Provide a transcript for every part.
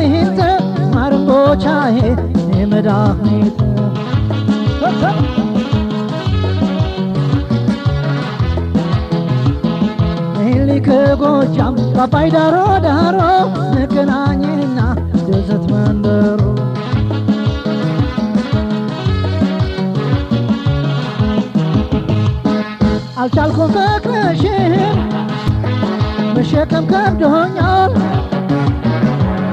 መድኃኒት ማርንጎቻዬ መድኃኒት ከጎጃም ባባይ ዳሮ ዳሮ መገናኘና ደሰት መንደሩ አልቻልኩም ፍቅርሽን መሸከም ከብዶኛል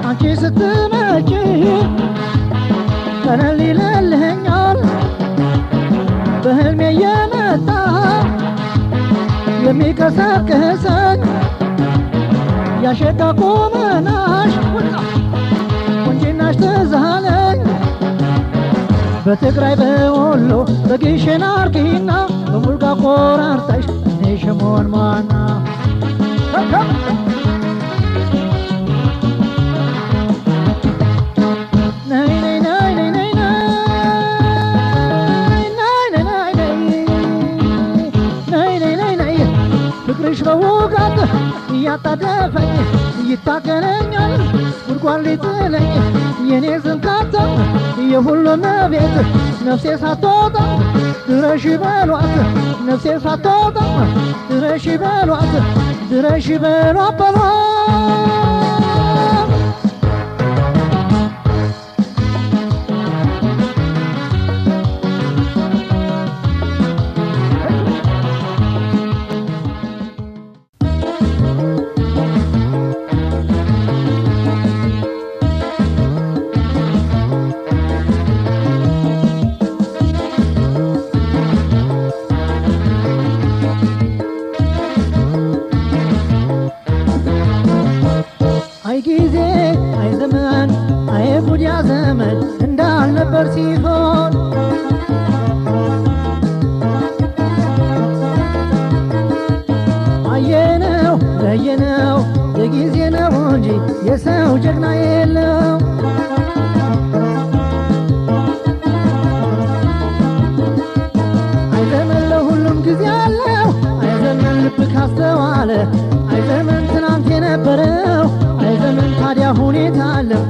አንቺ ስትመጪ ቀለል ይልልኛል በህልሜ የመጣ የሚቀሰቅሰኝ ያሸጋ ቁመናሽ ቁንጅናሽ ትዛለኝ በትግራይ በወሎ በግሸን አርጊና በሙልጋ ቆራርጠሽ እኔ ሽሞን ማና ፍቅርሽ በውጋት እያጣደፈኝ ይታገለኛል ጉድጓድ ሊጥለኝ የኔ ዝንካታ የሁሉም ቤት ነፍሴ ሳትወጣ ድረሽ በሏት ነፍሴ ሳትወጣ ድረሽ በሏት ድረሽ በሏት በሏት እንዳልነበር ሲሆን አየነው ለየነው የጊዜ ነው እንጂ የሰው ጀግና የለው አይዘመን ለሁሉም ጊዜ አለው አይዘመን ልብ ካስተዋለ አይዘመን ትናንት የነበረው አይዘመን ታዲያ ሁኔታ አለው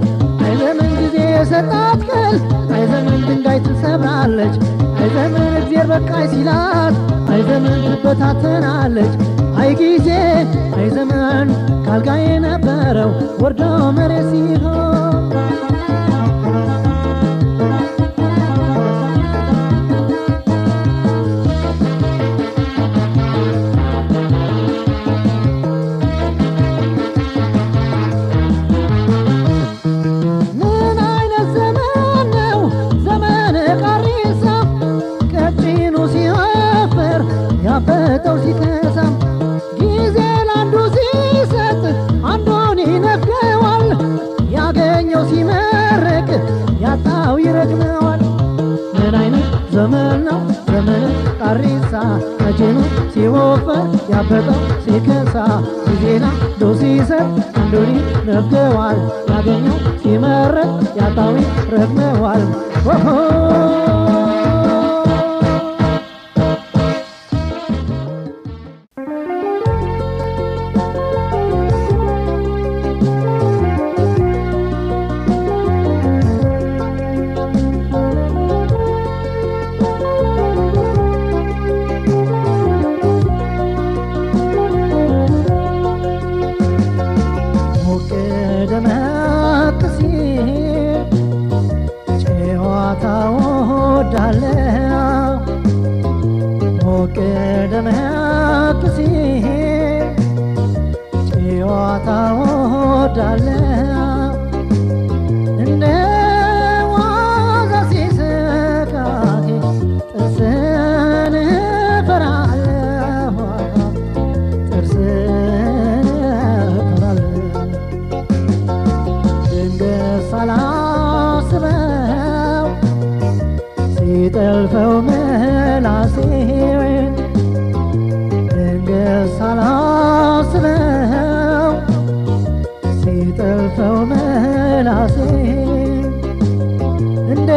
አይዘመን ጊዜ የሰጣት ቀል አይዘመን ድንጋይ ትሰብራለች አይዘመን እግዚአብሔር በቃይ ሲላት አይዘመን ትበታተናለች አይ ጊዜ አይዘመን ካልጋ የነበረው ወርዶ መሬት ሲሆን ያበጠው ሲከሳም ጊዜ ላንዱ ሲሰጥ አንዱን ይነፍገዋል ያገኘው ሲመረቅ ያጣው ይረግመዋል ምን አይነት ዘመን ነው ዘመን ቃሪሳ መቼኑ ሲወፈር ያበጠው ሲከሳ ጊዜ ላንዱ ሲሰጥ አንዱን ይነፍገዋል ያገኘው ሲመረቅ ያጣው ይረግመዋል ሲጠልፈው መላሴን ድንገት ሳላስበው ሲጠልፈው መላሴን እንደ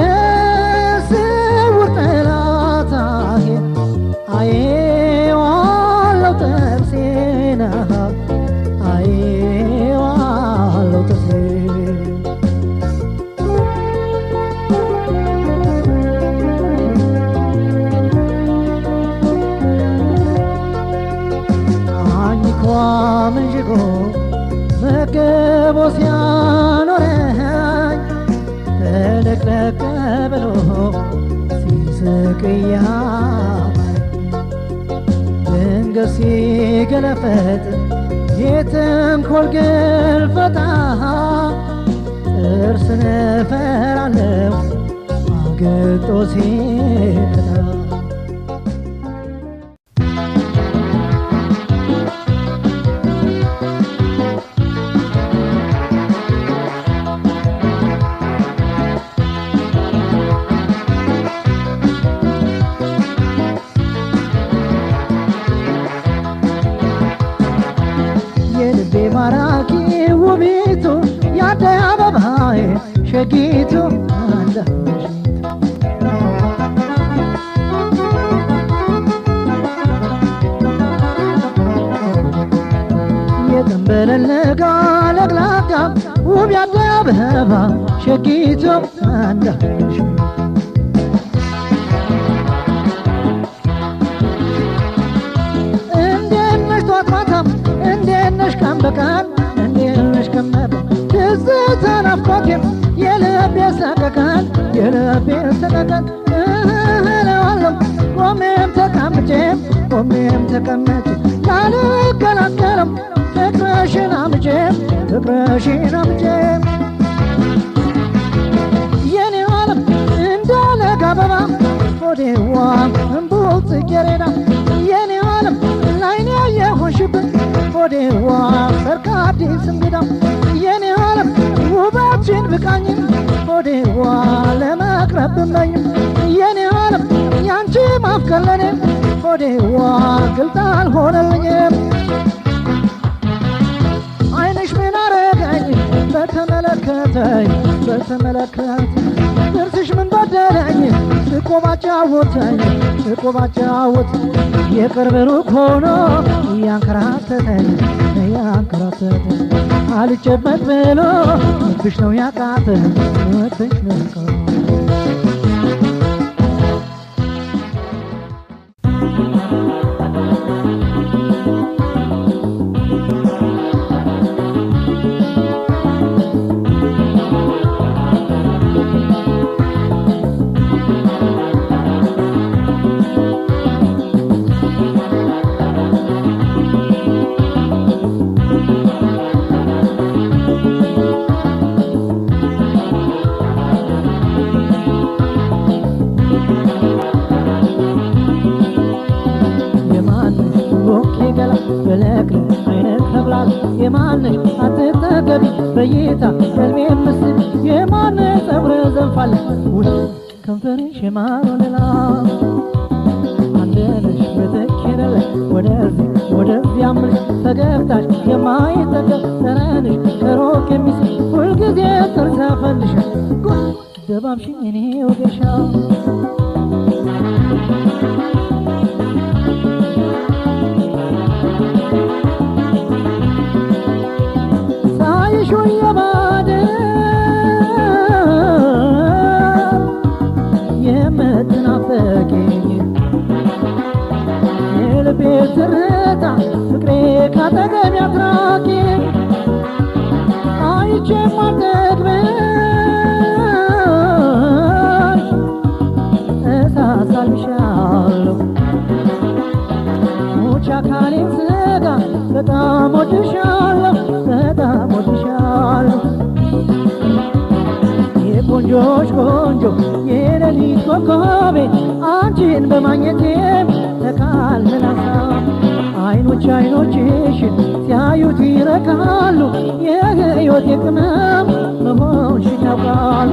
ስውር ጠላት አየዋለሁ ጥርሴን አየዋለሁ ጥርሴን ምንሽጎ መገቦ ሲያኖረኝ ተለቅለቅ ብሎ ሲስቅ ያማረኝ ድንገት ሲገለፈጥ የተንኰል ግልፈጣ ጥርስን እፈራለሁ አግጦ ሲመጣ የልቤ ማራኪ ውቢቱ ያደይ አበባዬ ሸጊቱ የጠንበለለጋ ለግላጋ ውብ ያደይ አበባ ሸጊቱ አንዳሽ እንዴት ነሽ ጧት ማታ እንዴት ነሽ ቀን በቀን እንዴት ነሽ ከመበ ትዝታ ናፍቆቴም የልቤ ሰቀቀን የልቤ ሰቀቀን እለዋለሁ ቆሜም ተቀምጬ ላልገላገለም ፍቅርሽን አምጬም የኔ ዓለም እንደ ለጋ አበባ ሆዴዋ እምቡጥ ጽጌረዳ የኔ ዓለም ላይኔ የሆንሽብን ሆዴዋ ሰርክ አዲስ እንግዳ የኔ ዓለም ውበትሽን ብቃኝም ሆዴዋ ለመቅረብ ብመኝም የኔ ዓለም ያንቺ ማፍቀር ለኔ ሆዴዋ ግልጥ አልሆነልኝም ዓይንሽ ምን አረገኝ በተመለከተኝ ጥርስሽ ምን በደለኝ ስቆ ባጫወተኝ የቅርብ ሩቅ ሆኖ እያንከራተተኝ አልጨበጥ ብሎ ልብሽ ነው ያቃተኝ ልብሽ ነው ያቃተኝ የማነሽ አትጠገቢ በይታ ሕልሜ ምስል የማነሽ ጸጉረ ዘንፋለ ውይ ከንፈርሽ የማር ወለላ አንደነሽ በተኬረለ ወደዚህ አምልሽ ፈገግታሽ የማይጠገብ ጠረንሽ ከሩቅ የሚስብ ሁልጊዜ ጥርስ ያፈልሻል ደባብሽኝ እኔ ወገሻ የምትናፍቂኝ የልቤ ትርታ ፍቅሬ ካጠገቤ አትራቂኝ አይቼም አልጠግብሽ እሳሳልሻለሁ ሙች አካሌን ስጋ በጣም ወድሻለሁ የቆንጆች ቆንጆ የሌሊት ኮከቤ አንቺን በማግኘቴም ተካልለን ሀሳብ አይኖችሽን ሲያዩት ይረካሉ የሕይወቴ ቅመም መሆንሽን ያውቃሉ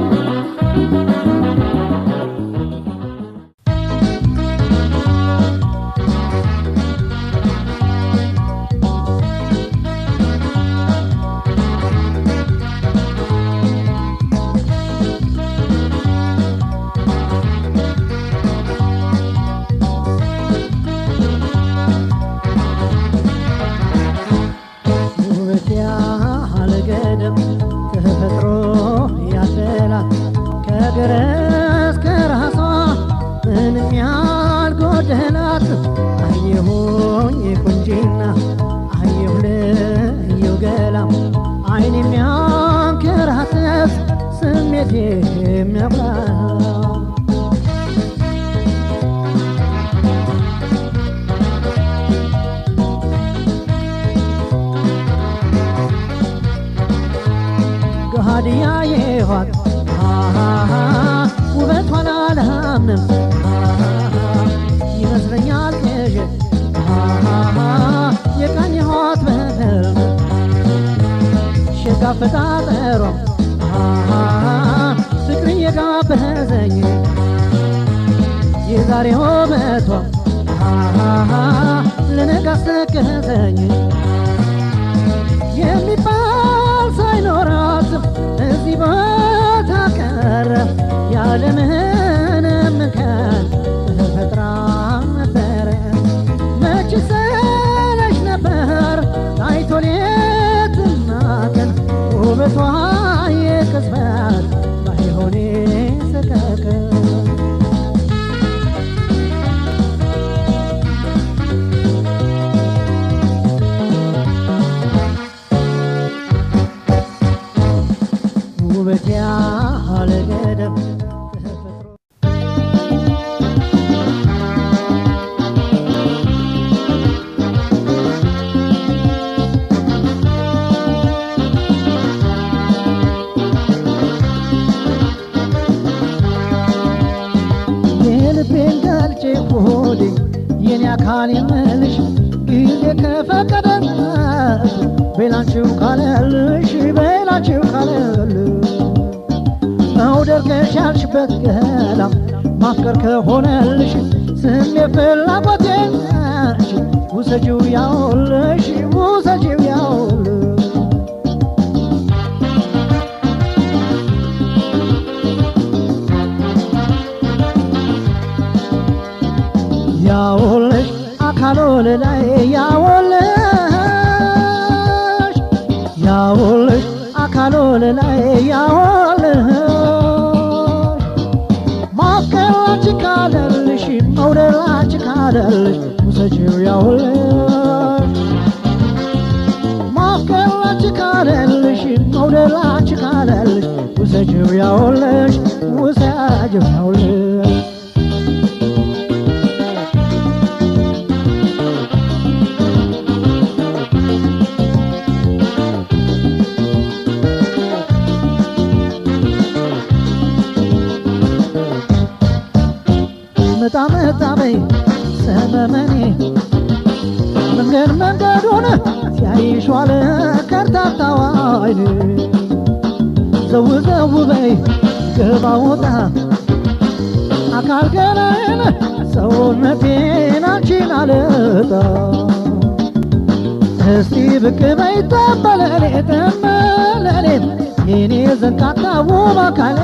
ተፈጥሮ ያደላት ከገረ አይኔ የሚያንከራተት ስሜቴ የሚያብላ ገሃድያ የዋት ውበቷን አላምንም ይመስለኛል ቅዠት የቃኘኋት በህልም ሸጋ ፈጣጠሯ ፍቅር የጋበዘኝ የዛሬ ውበቷ ለነገ አስገዘኝ የሚባል ሳይኖራትም እዚህ ቦታ ቀረ ያለምንም ምክንያት ተፈጥራ ነበረ መች ሰለች ነበር ታይቶ ሌትና ቀን ውበቷ የቅጽበት ባይሆን ሰቀቀን ውበት ያለ ገደብ የልቤን ገልጬ ሆዴ የኔ አካል የምልሽ ጊዜ ከፈቀደ በላንቺው ካለልሽ በላንቺው ካለልሽ መውደድ ከቻልሽበት ገላ ማፍቀር ከሆነልሽ ስሜት ፍላጎቴን ውሰጂው ያውልሽ ውሰጂው ያውልሽ ያውልሽ አካሎ ላይ ያውልሽ ያውልሽ አካሎ ላይ ያውልሽ ማፍቀራች ካለልሽ መውደራች ካለልሽ ውሰጂው ያውልሽ ማፍቀራች ካለልሽ መውደራች ካለልሽ ውሰጂው ያውልሽ ውሰጂው ያውልሽ መጣመጣበይ ሰመመኔ መንገድ መንገዱን ሲያይሿል ከርታታዋ አይኔ ዘው ዘው በይ ገባ ወጣ አካል ገላዬን ሰውነቴን አንቺን አልጣ እስቲ ብቅ በይ ተንበለሌ ተንበለሌ የኔ ዘንቃታ ውብ አካሌ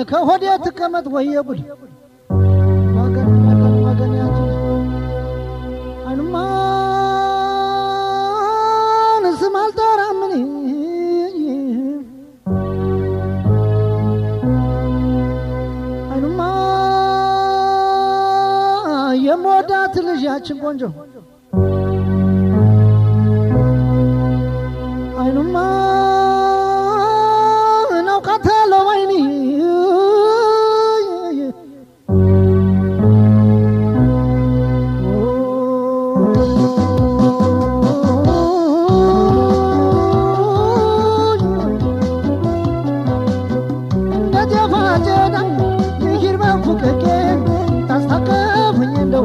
ከሆዴ ትቀመጥ ወይ ጉድ ወገን ወገን ወገን ያቺ አይኑማ ስም አልጠራም እኔ አይኑማ የምወዳት ልጅ ያችን ቆንጆ አይኑማ እናውቃታለሁ ወይኔ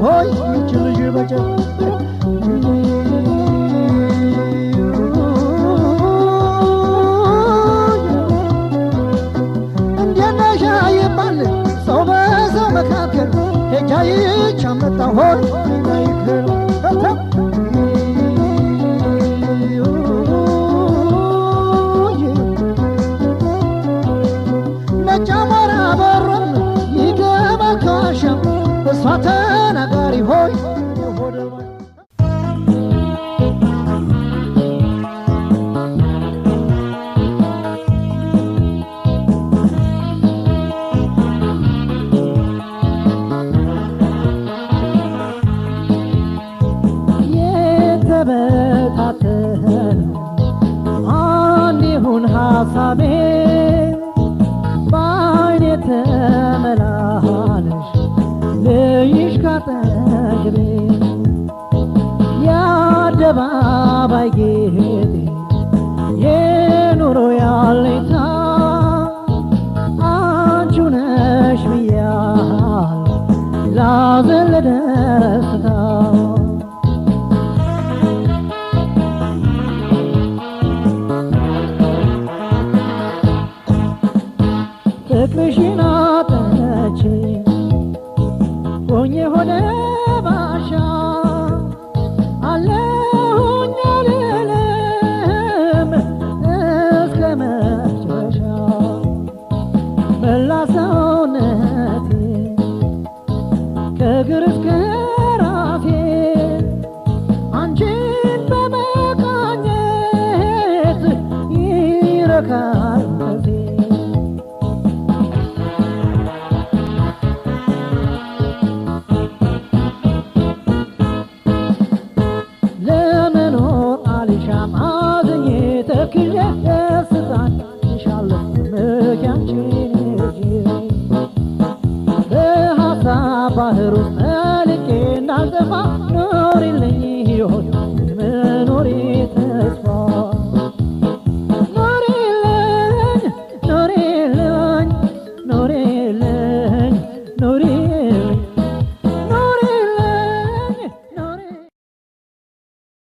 ሆይ ችልጅ በጨ እንደነሻ ይባል ሰው በሰው ብቻ መጣሁ ሆይ ይክር ነጭ አሞራ በሮን ይገባል ከዋሻው እሷ ተናጋሪ ሆይ የተበታተነ አንድ ይሁን ሐሳቤ በዓይኔ ተመላለሽ ልይሽ ካጠገቤ የአደባባይ ጌጤ የኑሮ ያለኝታ አንቺው ነሽ ብያለሁ ላዘን ለደስታ ፍቅርሽን አጥቼ ሆኜ ሆነ ባሻ አለሁኝ አልልም እስከ መጨረሻ መላ ሰውነቴ ከእግር እስከ ራሴ አንቺን በመቃኘት ይረካል ነፍሴ ተክዤ ደስታን እሻለሁ ምክንያትሽን ይዤ በሀሳብ ባህር ውስጥ ጠልቄ እንዳልጠፋ ኖሪልኝ ሕይወት